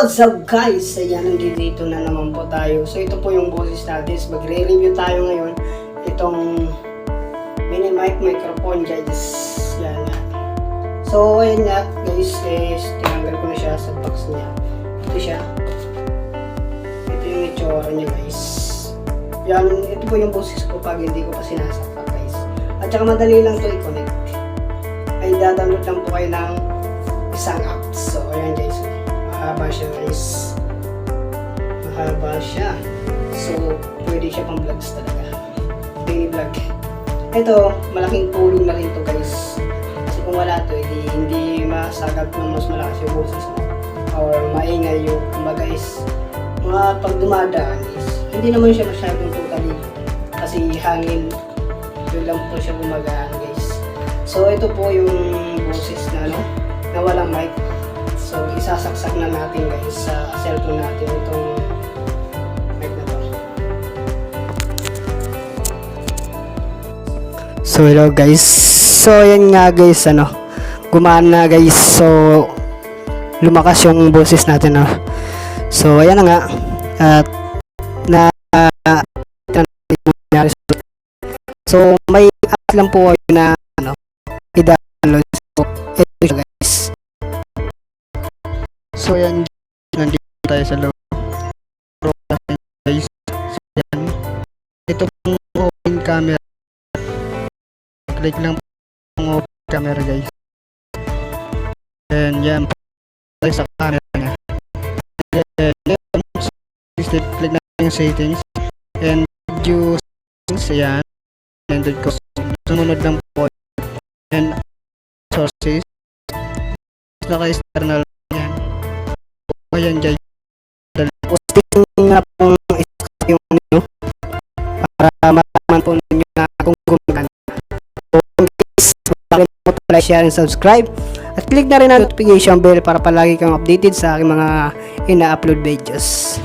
What's up guys? Ayan, nandito na naman po tayo. So ito po yung boses natin. Magre-review tayo ngayon. Itong mini mic microphone guys. Yan nga. So ayan nga guys, tinanggal ko na siya sa box niya. Ito siya. Ito yung itsura niya guys. Yan, ito po yung boses ko pag hindi ko pa sinasakta guys. At saka madali lang to i-connect. Ay download lang po kayo ng isang app. So ayan guys. Mahaba siya guys. Mahaba siya. So, pwede siya pang vlogs talaga. Daily vlog. Ito, malaking tulong na rin to guys. Kasi kung wala to, hindi masagap ng mas malakas yung boses mo. Or maingay yung, kumbaga is, mga pag dumadaan is, hindi naman siya masyadong totally. Kasi hangin, yun lang po siya gumagaan guys. So, ito po yung boses na, na walang mic. So, isasaksak na natin guys sa cellphone natin itong mic na to. So, hello guys. So, yan nga guys, gumaan na guys. So, lumakas yung boses natin, So, ayan na nga. At, so, may app lang po na, i-download. So, ito siya guys. So yan, nandito tayo sa loob guys. So yan, ito pong open camera. Click lang pong open camera guys. And yan, tayo sa camera niya. And then, click na yung settings. And video settings, yan. And then, sumunod lang po. And sources. Naka-external. Ayan guys, posting na pong yung para malaman po ninyo na kung gumagana. So guys, bakit po like, share, and subscribe at click na rin ang notification bell para palagi kang updated sa aking mga ina-upload videos.